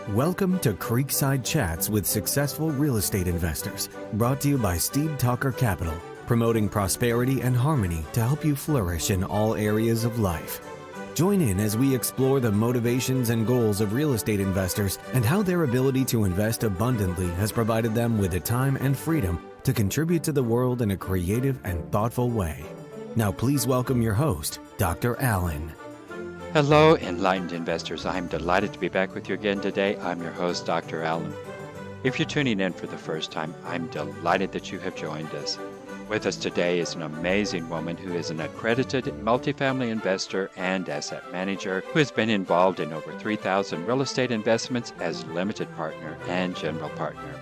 Welcome to Creekside Chats with Successful Real Estate Investors, brought to you by Steve Talker Capital, promoting prosperity and harmony to help you flourish in all areas of life. Join in as we explore the motivations and goals of real estate investors and how their ability to invest abundantly has provided them with the time and freedom to contribute to the world in a creative and thoughtful way. Now please welcome your host, Dr. Allen. Hello, Enlightened Investors. I'm delighted to be back with you again today. I'm your host, Dr. Allen. If you're tuning in for the first time, I'm delighted that you have joined us. With us today is an amazing woman who is an accredited multifamily investor and asset manager who has been involved in over 3,000 real estate investments as limited partner and general partner.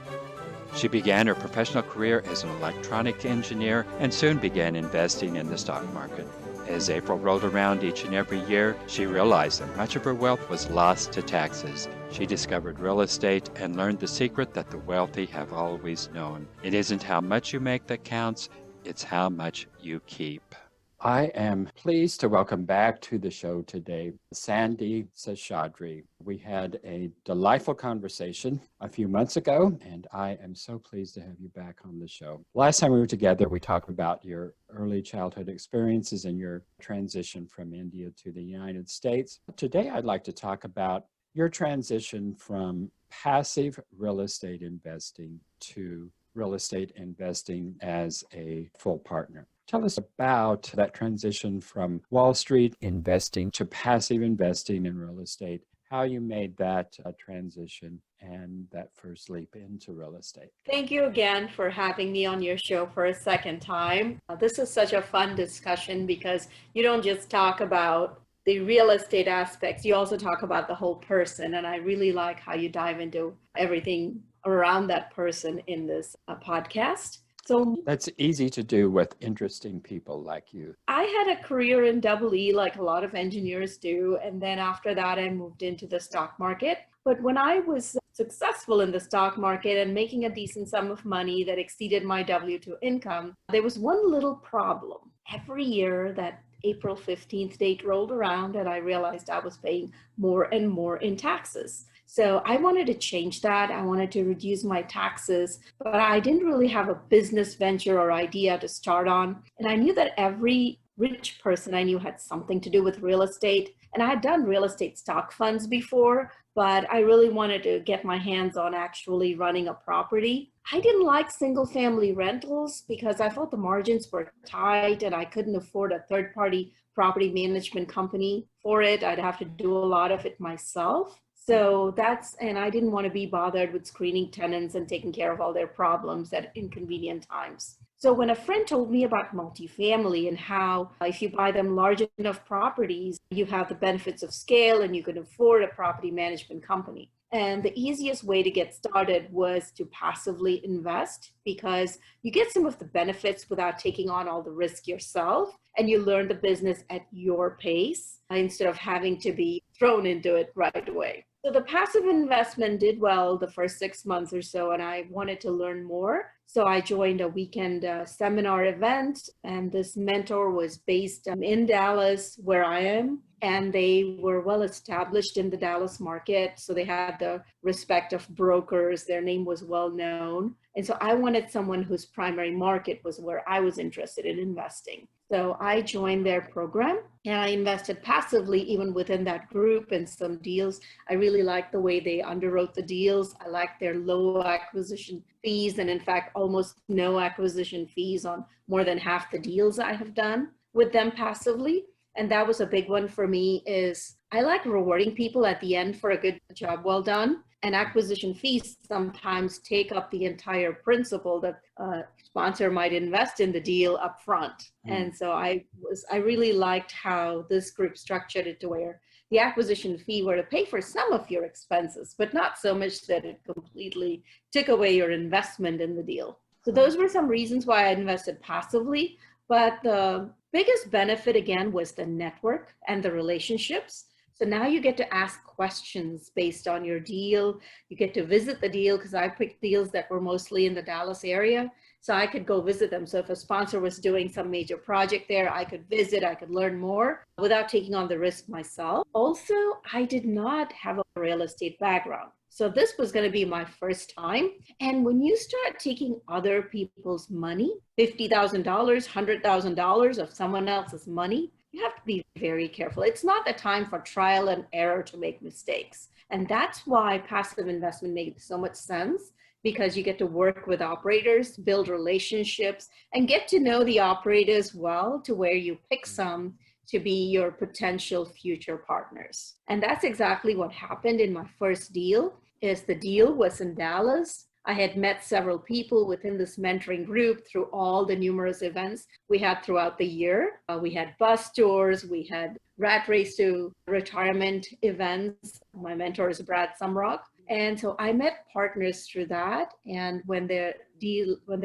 She began her professional career as an electronic engineer and soon began investing in the stock market. As April rolled around each and every year, she realized that much of her wealth was lost to taxes. She discovered real estate and learned the secret that the wealthy have always known. It isn't how much you make that counts, it's how much you keep. I am pleased to welcome back to the show today, Sandhya Seshadri. We had a delightful conversation a few months ago, and I am so pleased to have you back on the show. Last time we were together, we talked about your early childhood experiences and your transition from India to the United States. Today, I'd like to talk about your transition from passive real estate investing to real estate investing as a full partner. Tell us about that transition from Wall Street investing to passive investing in real estate, how you made that transition and that first leap into real estate. Thank you again for having me on your show for a second time. This is such a fun discussion because you don't just talk about the real estate aspects, you also talk about the whole person. And I really like how you dive into everything around that person in this podcast. So that's easy to do with interesting people like you. I had a career in EE like a lot of engineers do. And then after that, I moved into the stock market. But when I was successful in the stock market and making a decent sum of money that exceeded my W-2 income, there was one little problem. Every year that April 15th date rolled around and I realized I was paying more and more in taxes. So I wanted to change that. I wanted to reduce my taxes, but I didn't really have a business venture or idea to start on. And I knew that every rich person I knew had something to do with real estate. And I had done real estate stock funds before, but I really wanted to get my hands on actually running a property. I didn't like single family rentals because I felt the margins were tight and I couldn't afford a third party property management company for it. I'd have to do a lot of it myself. So and I didn't want to be bothered with screening tenants and taking care of all their problems at inconvenient times. So when a friend told me about multifamily and how if you buy them large enough properties, you have the benefits of scale and you can afford a property management company. And the easiest way to get started was to passively invest because you get some of the benefits without taking on all the risk yourself and you learn the business at your pace instead of having to be thrown into it right away. So the passive investment did well the first 6 months or so, and I wanted to learn more. So I joined a weekend seminar event, and this mentor was based in Dallas, where I am, and they were well established in the Dallas market. So they had the respect of brokers. Their name was well known. And so I wanted someone whose primary market was where I was interested in investing. So I joined their program and I invested passively even within that group in some deals. I really liked the way they underwrote the deals. I liked their low acquisition fees and in fact, almost no acquisition fees on more than half the deals I have done with them passively. And that was a big one for me is I like rewarding people at the end for a good job well done. And acquisition fees sometimes take up the entire principal that a sponsor might invest in the deal up front. And so I really liked how this group structured it to where the acquisition fee were to pay for some of your expenses, but not so much that it completely took away your investment in the deal. So those were some reasons why I invested passively. But the biggest benefit, again, was the network and the relationships. So now you get to ask questions based on your deal. You get to visit the deal because I picked deals that were mostly in the Dallas area. So I could go visit them. So if a sponsor was doing some major project there, I could visit, I could learn more without taking on the risk myself. Also, I did not have a real estate background. So this was going to be my first time. And when you start taking other people's money, $50,000, $100,000 of someone else's money, you have to be very careful. It's not the time for trial and error to make mistakes. And that's why passive investment makes so much sense, because you get to work with operators, build relationships, and get to know the operators well to where you pick some to be your potential future partners. And that's exactly what happened in my first deal. Is the deal was in Dallas. I had met several people within this mentoring group through all the numerous events we had throughout the year. We had bus tours, we had rat race to retirement events. My mentor is Brad Sumrock. And so I met partners through that. And when the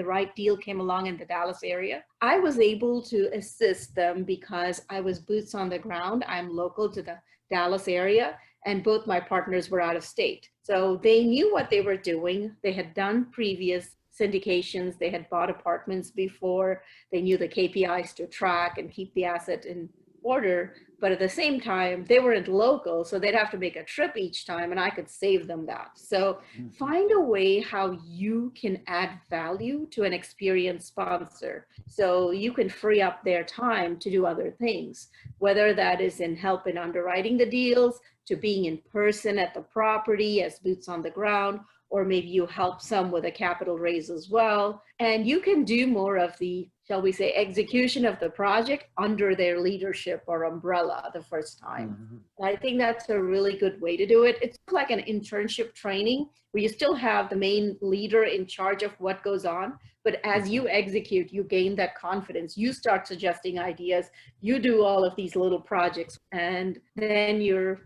right deal came along in the Dallas area, I was able to assist them because I was boots on the ground. I'm local to the Dallas area, and both my partners were out of state. So they knew what they were doing. They had done previous syndications. They had bought apartments before. They knew the KPIs to track and keep the asset in order. But at the same time, they weren't local, so they'd have to make a trip each time, and I could save them that. So find a way how you can add value to an experienced sponsor so you can free up their time to do other things, whether that is in help in underwriting the deals, to being in person at the property as boots on the ground, or maybe you help some with a capital raise as well. And you can do more of the, shall we say, execution of the project under their leadership or umbrella the first time. I think that's a really good way to do it. It's like an internship training where you still have the main leader in charge of what goes on, but as you execute, you gain that confidence. You start suggesting ideas, you do all of these little projects, and then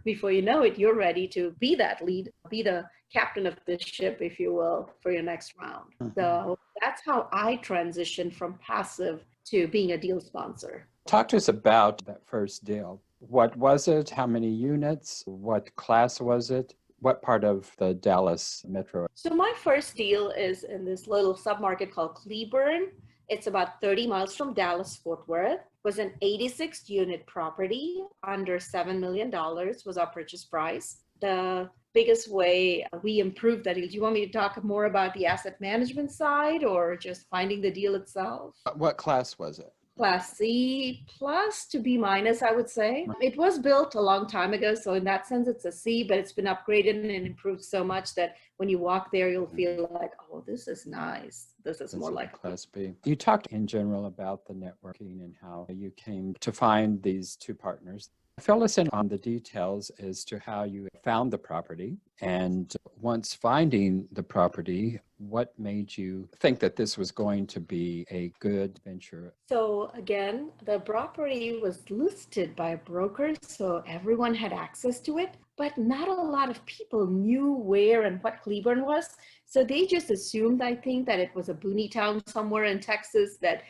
before you know it, you're ready to be that lead, be the captain of the ship, if you will, for your next round. So that's how I transitioned from passive to being a deal sponsor. Talk to us about that first deal. What was it? How many units? What class was it? What part of the Dallas metro? So my first deal is in this little submarket called Cleburne. It's about 30 miles from Dallas, Fort Worth. It was an 86 unit property. Under $7 million was our purchase price. The biggest way we improved that deal. Do you want me to talk more about the asset management side or just finding the deal itself? What class was it? Class C plus to B minus, I would say. It was built a long time ago, so in that sense, it's a C, but it's been upgraded and improved so much that when you walk there, you'll feel like, oh, this is nice. This is more like Class B. You talked in general about the networking and how you came to find these two partners. Fill us in on the details as to how you found the property, and once finding the property, what made you think that this was going to be a good venture? So again, the property was listed by a broker, so everyone had access to it, but not a lot of people knew where and what Cleburne was. So they just assumed, I think, that it was a boony town somewhere in Texas that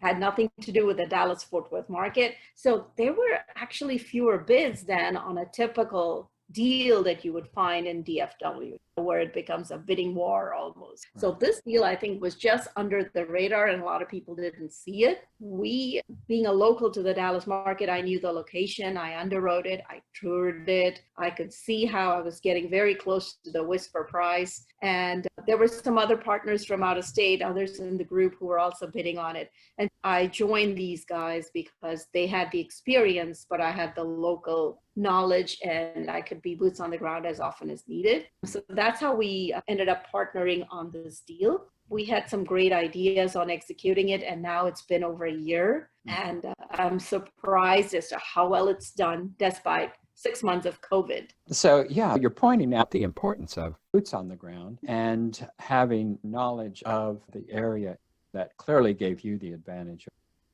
had nothing to do with the Dallas-Fort Worth market. So there were actually fewer bids than on a typical deal that you would find in DFW, where it becomes a bidding war almost. Right. So this deal, I think, was just under the radar and a lot of people didn't see it. We, being a local to the Dallas market, I knew the location, I underwrote it, I toured it, I could see how I was getting very close to the whisper price. And there were some other partners from out of state, others in the group who were also bidding on it. And I joined these guys because they had the experience, but I had the local knowledge and I could be boots on the ground as often as needed. So that's how we ended up partnering on this deal. We had some great ideas on executing it, and now it's been over a year. And I'm surprised as to how well it's done despite 6 months of COVID. So yeah, you're pointing out the importance of boots on the ground and having knowledge of the area that clearly gave you the advantage.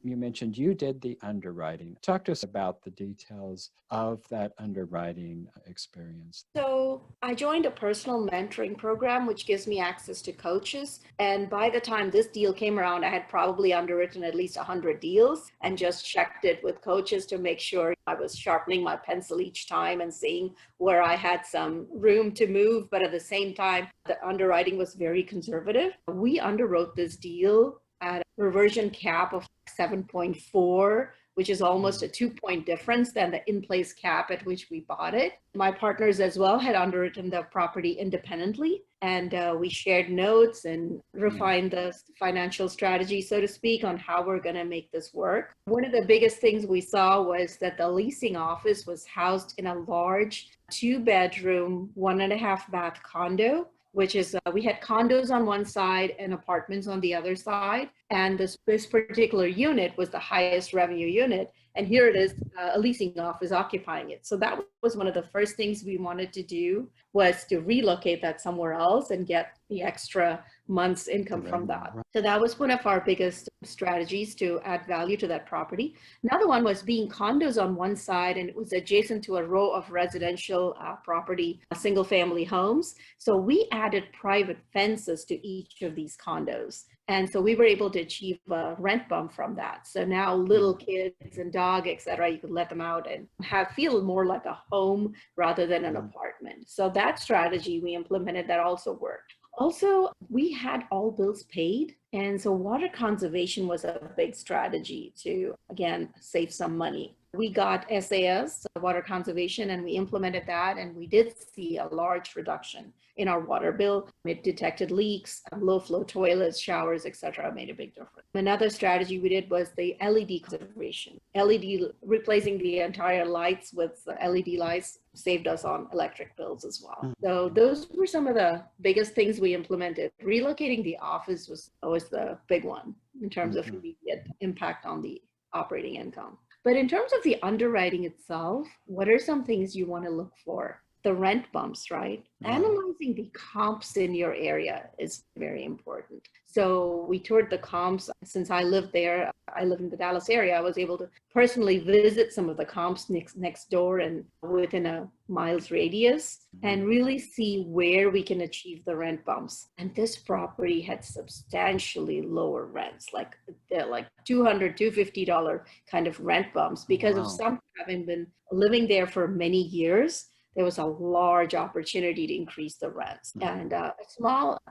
You mentioned you did the underwriting. Talk to us about the details of that underwriting experience. So I joined a personal mentoring program, which gives me access to coaches. And by the time this deal came around, I had probably underwritten at least 100 deals and just checked it with coaches to make sure I was sharpening my pencil each time and seeing where I had some room to move. But at the same time, the underwriting was very conservative. We underwrote this deal at a reversion cap of 7.4, which is almost a 2-point difference than the in-place cap at which we bought it. My partners as well had underwritten the property independently, and we shared notes and refined the financial strategy, so to speak, on how we're going to make this work. One of the biggest things we saw was that the leasing office was housed in a large 2-bedroom, 1.5-bath condo, which is, we had condos on one side and apartments on the other side. And this particular unit was the highest revenue unit. And here it is, a leasing office occupying it. So that was one of the first things we wanted to do, was to relocate that somewhere else and get the extra month's income from that. So that was one of our biggest strategies to add value to that property. Another one was being condos on one side, and it was adjacent to a row of residential property, single family homes. So we added private fences to each of these condos. And so we were able to achieve a rent bump from that. So now little kids and dog, et cetera, you could let them out and feel more like a home rather than an apartment. So that strategy we implemented that also worked. Also, we had all bills paid. And so water conservation was a big strategy to, again, save some money. We got SAS, water conservation, and we implemented that, and we did see a large reduction in our water bill. It detected leaks, low flow toilets, showers, etc. made a big difference. Another strategy we did was the LED conservation. LED, replacing the entire lights with LED lights saved us on electric bills as well. So those were some of the biggest things we implemented. Relocating the office was always the big one in terms of immediate impact on the operating income. But in terms of the underwriting itself, what are some things you want to look for? The rent bumps, right? Analyzing the comps in your area is very important. So we toured the comps. Since I lived there, I live in the Dallas area, I was able to personally visit some of the comps next door and within a mile's radius and really see where we can achieve the rent bumps. And this property had substantially lower rents, like $200, $250 kind of rent bumps because of some having been living there for many years. There was a large opportunity to increase the rents. And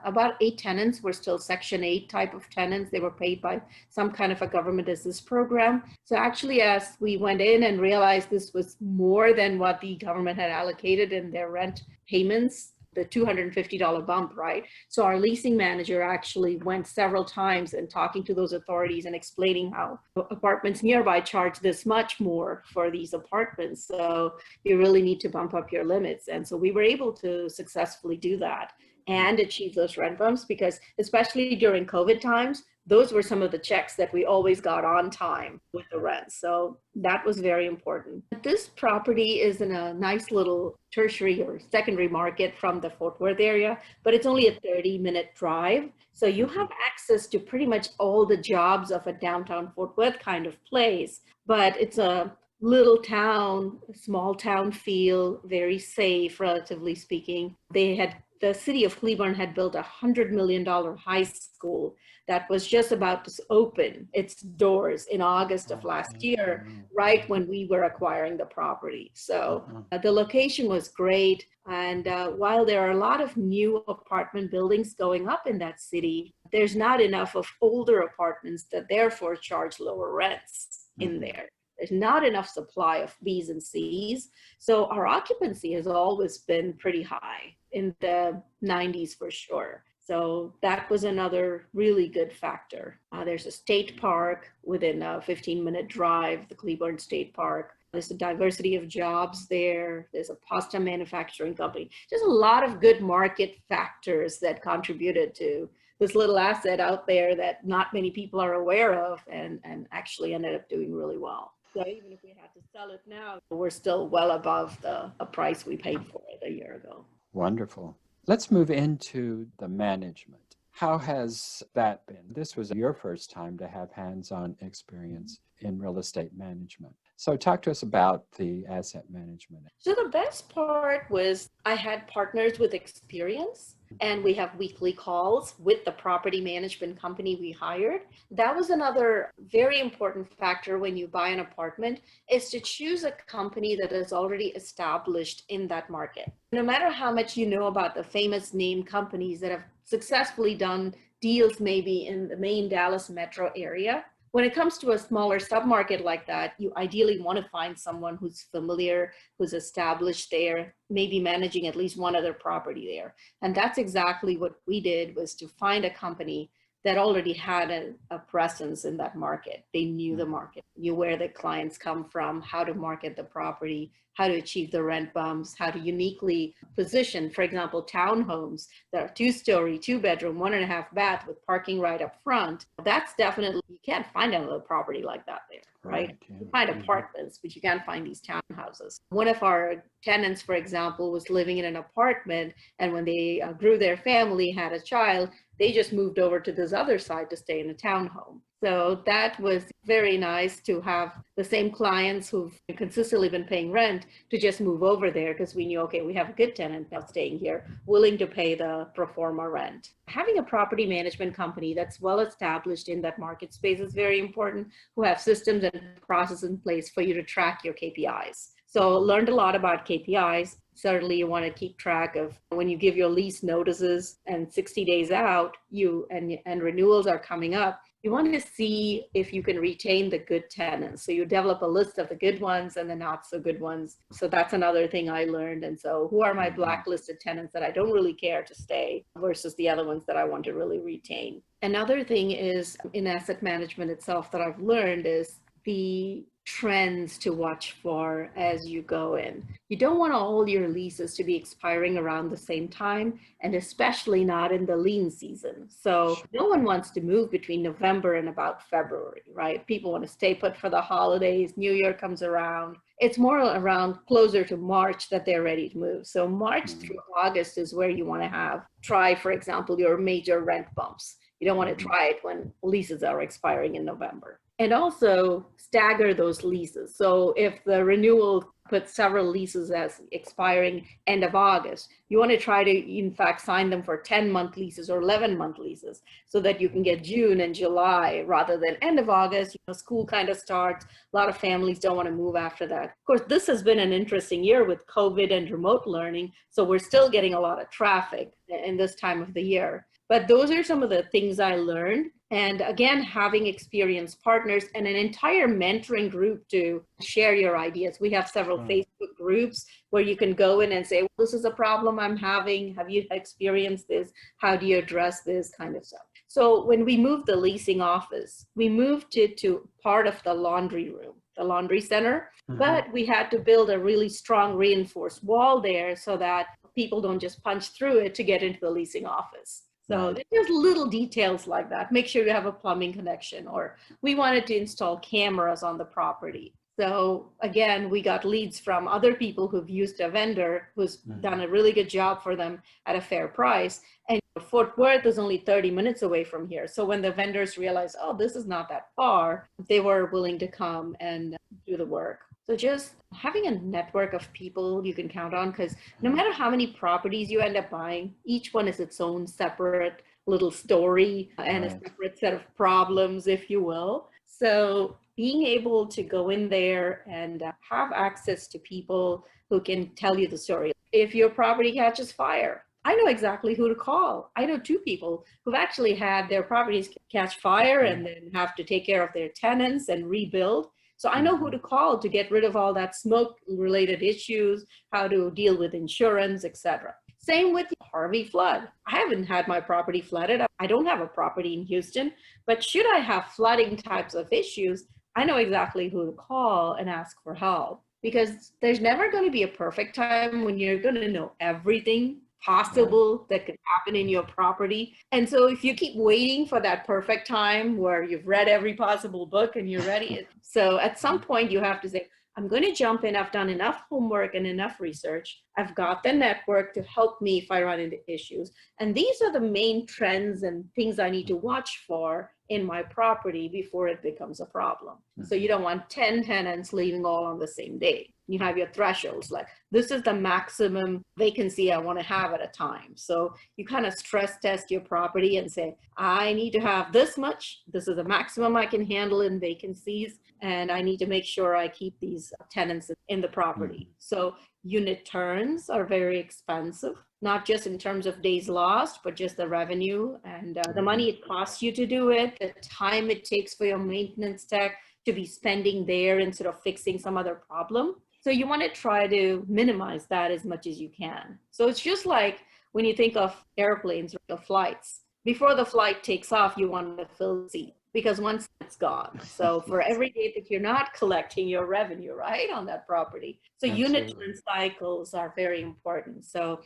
about 8 tenants were still Section 8 type of tenants. They were paid by some kind of a government assist program. So actually, as we went in and realized this was more than what the government had allocated in their rent payments, the $250 bump, right? So our leasing manager actually went several times and talking to those authorities and explaining how apartments nearby charge this much more for these apartments. So you really need to bump up your limits. And so we were able to successfully do that and achieve those rent bumps because especially during COVID times, those were some of the checks that we always got on time with the rent. So that was very important. This property is in a nice little tertiary or secondary market from the Fort Worth area, but it's only a 30-minute drive. So you have access to pretty much all the jobs of a downtown Fort Worth kind of place, but it's a little town, small town feel, very safe, relatively speaking. The city of Cleburne had built $100 million high school that was just about to open its doors in August of last year, right when we were acquiring the property. So the location was great. And while there are a lot of new apartment buildings going up in that city, there's not enough of older apartments that therefore charge lower rents in there. There's not enough supply of B's and C's. So our occupancy has always been pretty high, in the 90s for sure. So that was another really good factor. There's a state park within a 15-minute drive, the Cleburne State Park. There's a diversity of jobs there. There's a pasta manufacturing company. Just a lot of good market factors that contributed to this little asset out there that not many people are aware of and actually ended up doing really well. So even if we had to sell it now, we're still well above the price we paid for it a year ago. Wonderful. Let's move into the management. How has that been? This was your first time to have hands-on experience in real estate management. So talk to us about the asset management. So the best part was I had partners with experience, and we have weekly calls with the property management company we hired. That was another very important factor when you buy an apartment, is to choose a company that is already established in that market. No matter how much you know about the famous name companies that have successfully done deals maybe in the main Dallas metro area, when it comes to a smaller submarket like that, you ideally want to find someone who's familiar, who's established there, maybe managing at least one other property there. And that's exactly what we did, was to find a company that already had a presence in that market. They knew the market, knew where the clients come from, how to market the property, how to achieve the rent bumps, how to uniquely position, for example, townhomes that are 2-story, 2-bedroom, 1.5 bath with parking right up front. That's definitely, you can't find another property like that there, right? Yeah. You find apartments, but you can't find these townhouses. One of our tenants, for example, was living in an apartment, and when they grew their family, had a child, they just moved over to this other side to stay in a townhome. So that was very nice to have the same clients who've consistently been paying rent to just move over there, because we knew, okay, we have a good tenant now staying here, willing to pay the pro forma rent. Having a property management company that's well established in that market space is very important, who have systems and processes in place for you to track your KPIs. So learned a lot about KPIs. Certainly you want to keep track of when you give your lease notices and 60 days out, and renewals are coming up, you want to see if you can retain the good tenants. So you develop a list of the good ones and the not so good ones. So that's another thing I learned. And so who are my blacklisted tenants that I don't really care to stay versus the other ones that I want to really retain? Another thing is in asset management itself that I've learned is the trends to watch for as you go in. You don't want all your leases to be expiring around the same time, and especially not in the lean season. So no one wants to move between November and about February, right? People want to stay put for the holidays, New Year comes around. It's more around closer to March that they're ready to move. So March through August is where you want to try, for example, your major rent bumps. You don't want to try it when leases are expiring in November. And also stagger those leases. So if the renewal puts several leases as expiring end of August, you want to try to, in fact, sign them for 10-month leases or 11-month leases so that you can get June and July rather than end of August. School kind of starts. A lot of families don't want to move after that. Of course, this has been an interesting year with COVID and remote learning. So we're still getting a lot of traffic in this time of the year. But those are some of the things I learned. And again, having experienced partners and an entire mentoring group to share your ideas. We have several Facebook groups where you can go in and say, well, this is a problem I'm having. Have you experienced this? How do you address this kind of stuff? So when we moved the leasing office, we moved it to part of the laundry room, the laundry center, but we had to build a really strong reinforced wall there so that people don't just punch through it to get into the leasing office. So there's little details like that. Make sure you have a plumbing connection, or we wanted to install cameras on the property. So again, we got leads from other people who've used a vendor who's done a really good job for them at a fair price. And Fort Worth is only 30 minutes away from here. So when the vendors realized, oh, this is not that far, they were willing to come and do the work. So just having a network of people you can count on, because no matter how many properties you end up buying, each one is its own separate little story and a separate set of problems, if you will. So being able to go in there and have access to people who can tell you the story. If your property catches fire, I know exactly who to call. I know 2 people who've actually had their properties catch fire and then have to take care of their tenants and rebuild. So I know who to call to get rid of all that smoke-related issues, how to deal with insurance, etc. Same with the Harvey flood. I haven't had my property flooded. I don't have a property in Houston, but should I have flooding types of issues, I know exactly who to call and ask for help, because there's never going to be a perfect time when you're going to know everything possible that could happen in your property. And so if you keep waiting for that perfect time where you've read every possible book and you're ready, so at some point you have to say, I'm going to jump in. I've done enough homework and enough research. I've got the network to help me if I run into issues. And these are the main trends and things I need to watch for in my property before it becomes a problem. So you don't want 10 tenants leaving all on the same day. You have your thresholds, like this is the maximum vacancy I want to have at a time. So you kind of stress test your property and say, I need to have this much. This is the maximum I can handle in vacancies. And I need to make sure I keep these tenants in the property. So unit turns are very expensive, not just in terms of days lost, but just the revenue and the money it costs you to do it, the time it takes for your maintenance tech to be spending there instead of fixing some other problem. So you want to try to minimize that as much as you can. So it's just like when you think of airplanes or flights, before the flight takes off, you want to fill the seat because once it's gone. So for every day that you're not collecting your revenue, right, on that property. So unit turn cycles are very important. So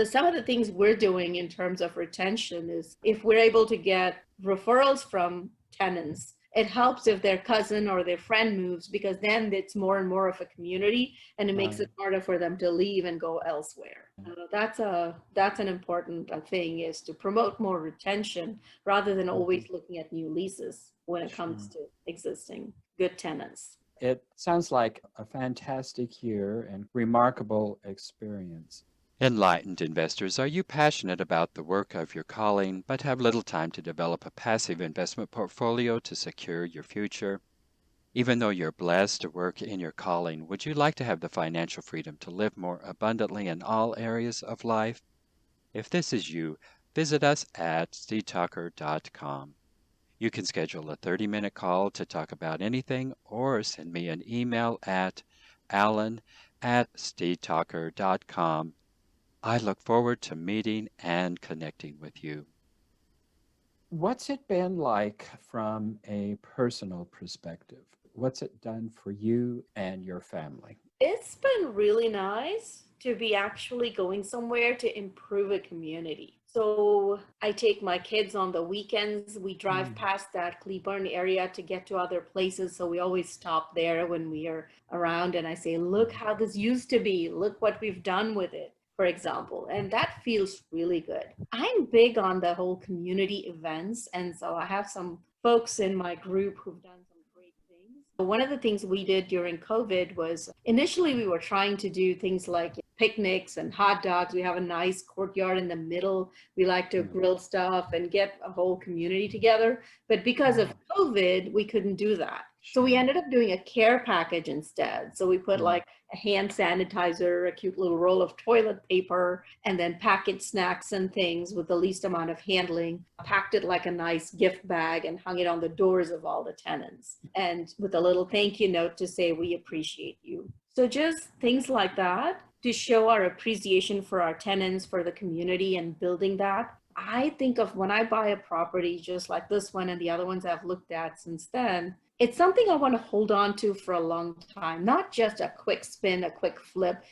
some of the things we're doing in terms of retention is if we're able to get referrals from tenants, it helps if their cousin or their friend moves because then it's more and more of a community and it makes it harder for them to leave and go elsewhere. That's an important thing, is to promote more retention rather than always looking at new leases when it comes to existing good tenants. It sounds like a fantastic year and remarkable experience. Enlightened investors, are you passionate about the work of your calling but have little time to develop a passive investment portfolio to secure your future? Even though you're blessed to work in your calling, would you like to have the financial freedom to live more abundantly in all areas of life? If this is you, visit us at steedtalker.com. You can schedule a 30-minute call to talk about anything or send me an email at alan@steedtalker.com. I look forward to meeting and connecting with you. What's it been like from a personal perspective? What's it done for you and your family? It's been really nice to be actually going somewhere to improve a community. So I take my kids on the weekends. We drive past that Cleburne area to get to other places. So we always stop there when we are around. And I say, look how this used to be. Look what we've done with it, for example. And that feels really good. I'm big on the whole community events. And so I have some folks in my group who've done some great things. One of the things we did during COVID was initially we were trying to do things like picnics and hot dogs. We have a nice courtyard in the middle. We like to grill stuff and get a whole community together. But because of COVID, we couldn't do that. So we ended up doing a care package instead. So we put like a hand sanitizer, a cute little roll of toilet paper, and then packaged snacks and things with the least amount of handling, packed it like a nice gift bag and hung it on the doors of all the tenants. And with a little thank you note to say, we appreciate you. So just things like that to show our appreciation for our tenants, for the community and building that. I think of when I buy a property just like this one and the other ones I've looked at since then, it's something I want to hold on to for a long time, not just a quick spin, a quick flip.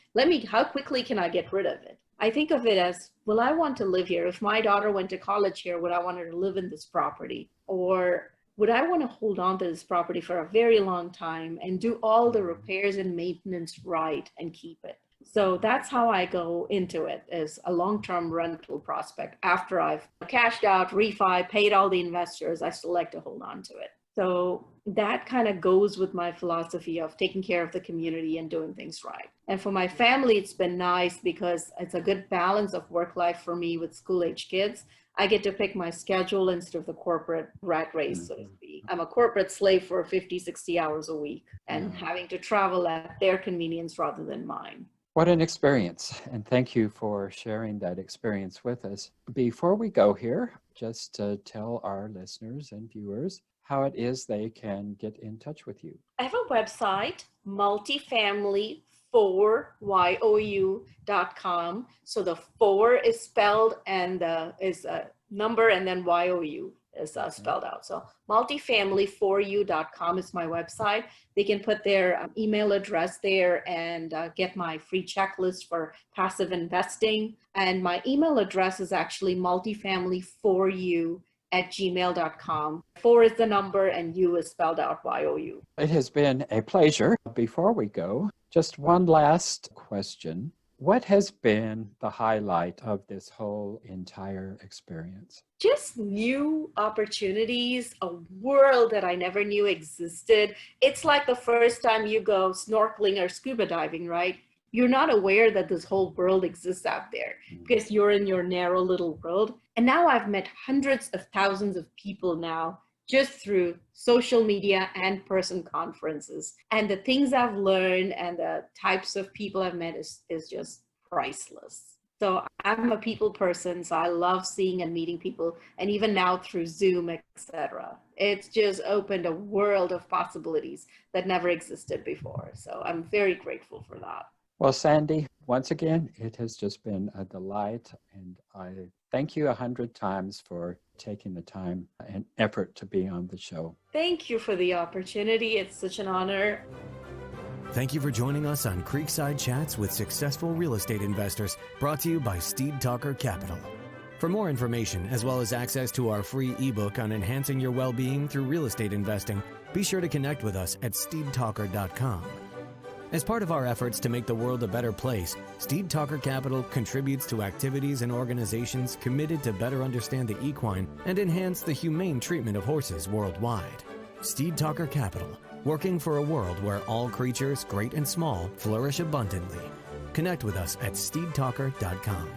How quickly can I get rid of it? I think of it as, will I want to live here? If my daughter went to college here, would I want her to live in this property? Or would I want to hold on to this property for a very long time and do all the repairs and maintenance right and keep it? So that's how I go into it, as a long-term rental prospect. After I've cashed out, refi, paid all the investors, I still like to hold on to it. So that kind of goes with my philosophy of taking care of the community and doing things right. And for my family, it's been nice because it's a good balance of work life for me with school-age kids. I get to pick my schedule instead of the corporate rat race, so to speak. I'm a corporate slave for 50, 60 hours a week and having to travel at their convenience rather than mine. What an experience, and thank you for sharing that experience with us. Before we go here, just tell our listeners and viewers how it is they can get in touch with you. I have a website, multifamily4you.com. So the 4 is spelled and is a number, and then YOU is spelled out. So multifamily4you.com is my website. They can put their email address there and get my free checklist for passive investing. And my email address is actually multifamily4you 4 4 is the number and U is spelled out YOU. It has been a pleasure. Before we go, just one last question. What has been the highlight of this whole entire experience? Just new opportunities, a world that I never knew existed. It's like the first time you go snorkeling or scuba diving, right? You're not aware that this whole world exists out there because you're in your narrow little world. And now I've met hundreds of thousands of people now just through social media and person conferences. And the things I've learned and the types of people I've met is just priceless. So I'm a people person, so I love seeing and meeting people. And even now through Zoom, etc. It's just opened a world of possibilities that never existed before. So I'm very grateful for that. Well, Sandy, once again, it has just been a delight, and I thank you 100 times for taking the time and effort to be on the show. Thank you for the opportunity. It's such an honor. Thank you for joining us on Creekside Chats with Successful Real Estate Investors, brought to you by Steed Talker Capital. For more information, as well as access to our free ebook on enhancing your well-being through real estate investing, be sure to connect with us at steedtalker.com. As part of our efforts to make the world a better place, Steed Talker Capital contributes to activities and organizations committed to better understand the equine and enhance the humane treatment of horses worldwide. Steed Talker Capital, working for a world where all creatures, great and small, flourish abundantly. Connect with us at steedtalker.com.